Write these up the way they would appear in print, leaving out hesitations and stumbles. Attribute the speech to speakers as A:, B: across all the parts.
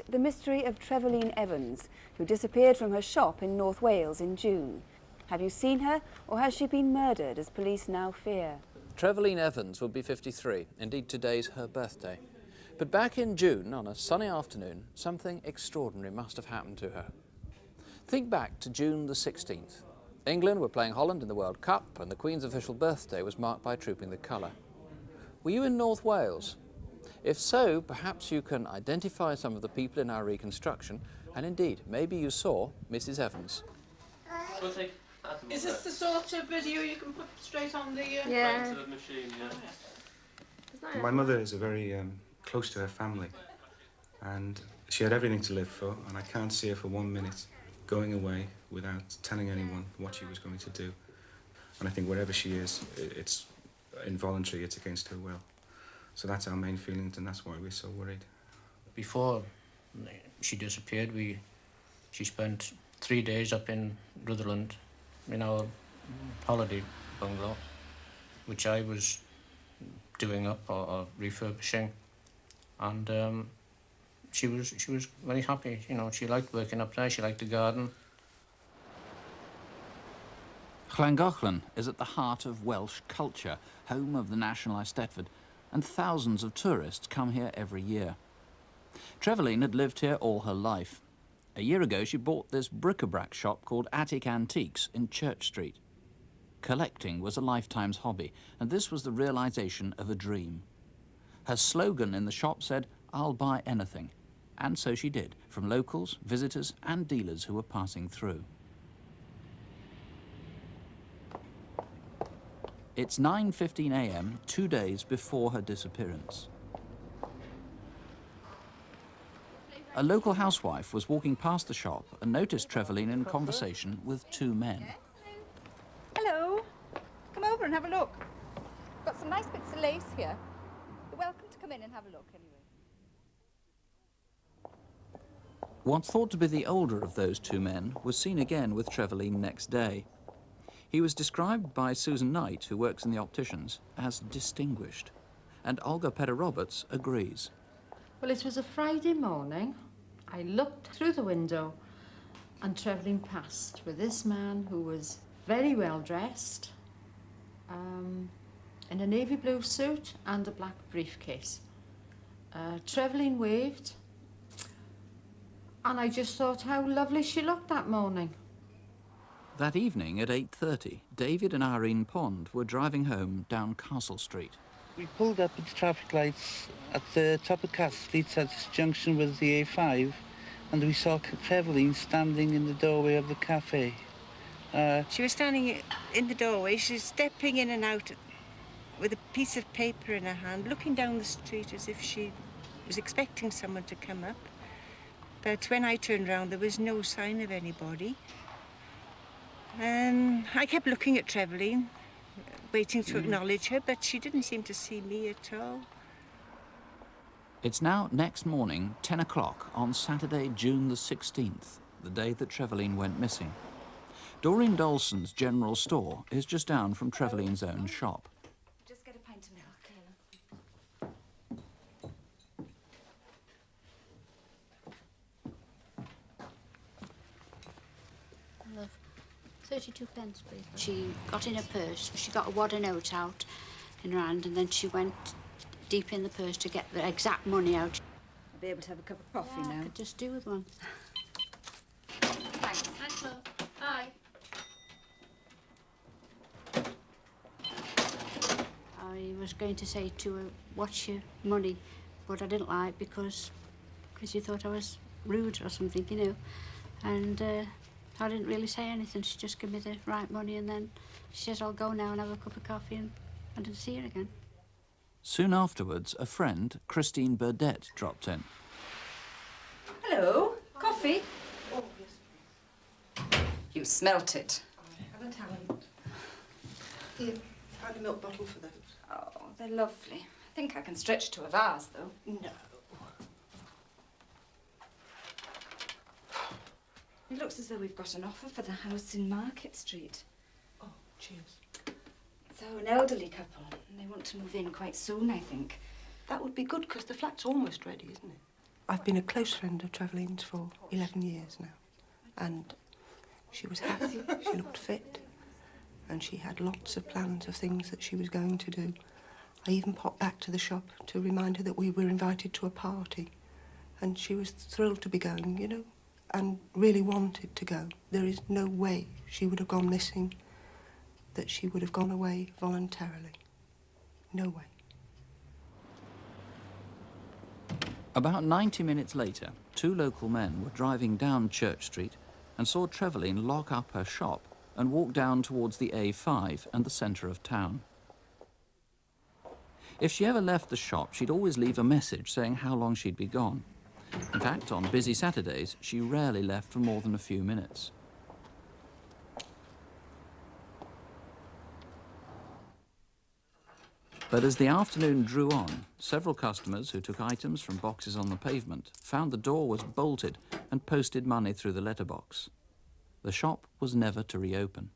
A: The mystery of Trevaline Evans, who disappeared from her shop in North Wales in June. Have you seen her, or has she been murdered, as police now fear?
B: Trevaline Evans will be 53. Indeed, today's her birthday. But back in June, on a sunny afternoon, something extraordinary must have happened to her. Think back to June the 16th. England were playing Holland in the World Cup, and the Queen's official birthday was marked by trooping the colour. Were you in North Wales? If so, perhaps you can identify some of the people in our reconstruction, and indeed, maybe you saw Mrs. Evans.
C: Is this the sort of video you can put straight on the machine? Yeah.
D: My mother is very close to her family, and she had everything to live for, and I can't see her for 1 minute going away without telling anyone what she was going to do. And I think wherever she is, it's involuntary, it's against her will. So that's our main feelings, and that's why we're so worried.
E: Before she disappeared, she spent 3 days up in Rutherland in our holiday bungalow, which I was doing up or refurbishing, and she was very happy. You know, she liked working up there. She liked the garden.
B: Llangollen is at the heart of Welsh culture, home of the National Eisteddfod, and thousands of tourists come here every year. Trevaline had lived here all her life. A year ago, she bought this bric-a-brac shop called Attic Antiques in Church Street. Collecting was a lifetime's hobby, and this was the realisation of a dream. Her slogan in the shop said, "I'll buy anything." And so she did, from locals, visitors and dealers who were passing through. It's 9:15 a.m., 2 days before her disappearance. A local housewife was walking past the shop and noticed Trevaline in conversation with two men.
F: Hello. Come over and have a look. Got some nice bits of lace here. You're welcome to come in and have a look anyway.
B: What's thought to be the older of those two men was seen again with Trevaline next day. He was described by Susan Knight, who works in the opticians, as distinguished. And Olga Pedder-Roberts agrees.
G: Well, it was a Friday morning. I looked through the window and Trevaline passed with this man who was very well dressed, in a navy blue suit and a black briefcase. Trevaline waved, and I just thought how lovely she looked that morning.
B: That evening at 8:30, David and Irene Pond were driving home down Castle Street.
H: We pulled up at the traffic lights at the top of Castle Street at this junction with the A5, and we saw Trevaline standing in the doorway of the cafe.
I: She was standing in the doorway. She was stepping in and out with a piece of paper in her hand, looking down the street as if she was expecting someone to come up. But when I turned round, there was no sign of anybody. I kept looking at Trevaline, waiting to acknowledge her, but she didn't seem to see me at all.
B: It's now next morning, 10 o'clock on Saturday, June the 16th, the day that Trevaline went missing. Doreen Dolson's general store is just down from Trevaline's own shop.
F: Just get a pint of milk.
J: Love. 32 pence, please. She got in her purse. She got a wadder note out in her hand, and then she went deep in the purse to get the exact money out.
F: I'll be able to have a cup of coffee now.
J: I could just do with one.
F: Thanks.
J: Thanks, love. Bye. I was going to say to her, watch your money, but I didn't like because you thought I was rude or something, you know. And I didn't really say anything. She just gave me the right money, and then she says, I'll go now and have a cup of coffee, and I didn't see her again.
B: Soon afterwards, a friend, Christine Burdett, dropped in.
F: Hello. Coffee? Oh, yes, please. You smelt it.
C: I haven't. Here, have a milk bottle for those.
F: Oh, they're lovely. I think I can stretch to a vase, though.
C: No.
F: It looks as though we've got an offer for the house in Market Street.
C: Oh, cheers.
F: So, an elderly couple, and they want to move in quite soon, I think.
C: That would be good, because the flat's almost ready, isn't it?
K: I've been a close friend of Trevaline's for 11 years now, and she was happy, she looked fit, and she had lots of plans of things that she was going to do. I even popped back to the shop to remind her that we were invited to a party, and she was thrilled to be going, you know, and really wanted to go. There is no way she would have gone missing, that she would have gone away voluntarily. No way.
B: About 90 minutes later, 2 local men were driving down Church Street and saw Trevaline lock up her shop and walk down towards the A5 and the centre of town. If she ever left the shop, she'd always leave a message saying how long she'd be gone. In fact, on busy Saturdays, she rarely left for more than a few minutes. But as the afternoon drew on, several customers who took items from boxes on the pavement found the door was bolted and posted money through the letterbox. The shop was never to reopen.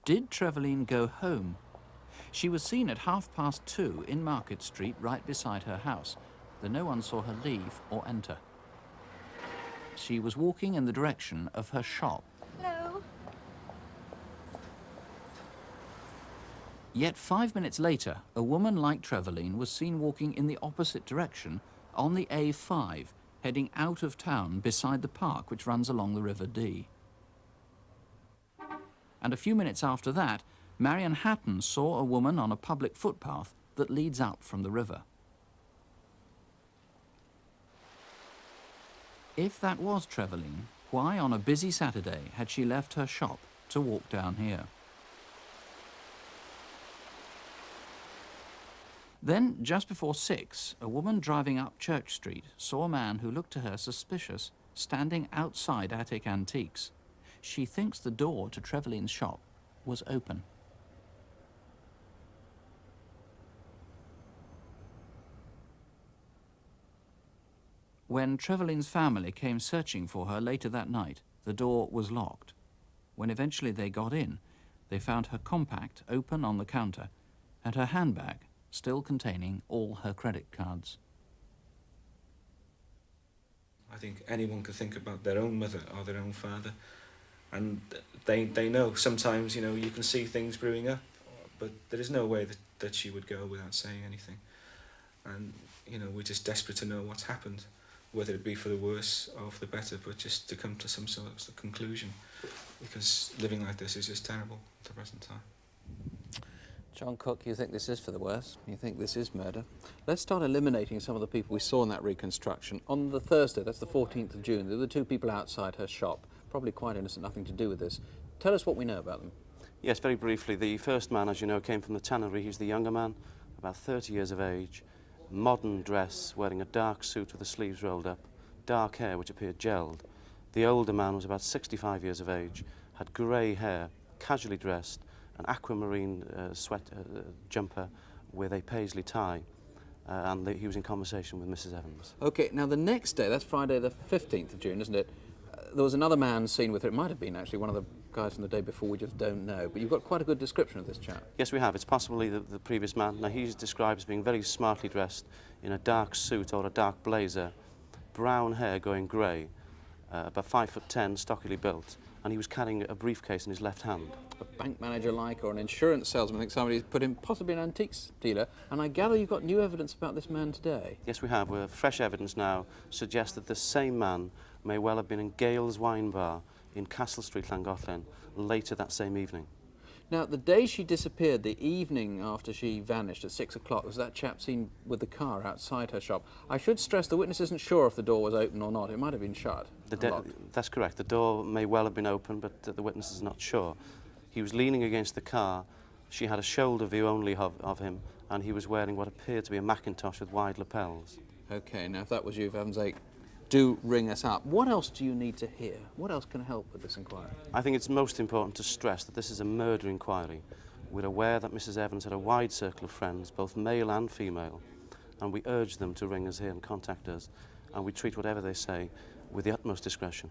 B: Did Trevaline go home? She was seen at 2:30 in Market Street, right beside her house, though no one saw her leave or enter. She was walking in the direction of her shop.
F: Hello.
B: Yet 5 minutes later, a woman like Trevaline was seen walking in the opposite direction on the A5, heading out of town beside the park which runs along the River Dee. And a few minutes after that, Marion Hatton saw a woman on a public footpath that leads up from the river. If that was Trevaline, why on a busy Saturday had she left her shop to walk down here? Then, just before 6, a woman driving up Church Street saw a man who looked to her suspicious standing outside Attic Antiques. She thinks the door to Trevaline's shop was open. When Trevaline's family came searching for her later that night, the door was locked. When eventually they got in, they found her compact open on the counter and her handbag still containing all her credit cards.
D: I think anyone could think about their own mother or their own father, and they know sometimes, you know, you can see things brewing up, but there is no way that she would go without saying anything. And, you know, we're just desperate to know what's happened, whether it be for the worse or for the better, but just to come to some sort of conclusion, because living like this is just terrible at the present time.
L: John Cook, you think this is for the worse? You think this is murder? Let's start eliminating some of the people we saw in that reconstruction. On the Thursday, that's the 14th of June, there were the 2 people outside her shop, probably quite innocent, nothing to do with this. Tell us what we know about them.
M: Yes, very briefly. The first man, as you know, came from the tannery. He's the younger man, about 30 years of age, modern dress, wearing a dark suit with the sleeves rolled up, dark hair which appeared gelled. The older man was about 65 years of age, had grey hair, casually dressed, an aquamarine jumper with a paisley tie, and he was in conversation with Mrs. Evans.
L: OK, now the next day, that's Friday the 15th of June, isn't it? There was another man seen with her. It might have been actually one of the guys from the day before, we just don't know. But you've got quite a good description of this chap.
M: Yes, we have. It's possibly the previous man. Now, he's described as being very smartly dressed in a dark suit or a dark blazer, brown hair going grey, about 5'10", stockily built, and he was carrying a briefcase in his left hand.
L: A bank manager-like or an insurance salesman, I think somebody's put him, possibly an antiques dealer, and I gather you've got new evidence about this man today.
M: Yes, we have. Fresh evidence now suggests that the same man may well have been in Gale's Wine Bar in Castle Street, Llangollen, later that same evening.
L: Now, the day she disappeared, the evening after she vanished at 6 o'clock, was that chap seen with the car outside her shop. I should stress the witness isn't sure if the door was open or not. It might have been shut.
M: That's correct. The door may well have been open, but the witness is not sure. He was leaning against the car. She had a shoulder view only of him, and he was wearing what appeared to be a Macintosh with wide lapels.
L: OK, now if that was you, for heaven's sake, do ring us up. What else do you need to hear? What else can help with this inquiry?
M: I think it's most important to stress that this is a murder inquiry. We're aware that Mrs. Evans had a wide circle of friends, both male and female, and we urge them to ring us here and contact us, and we treat whatever they say with the utmost discretion.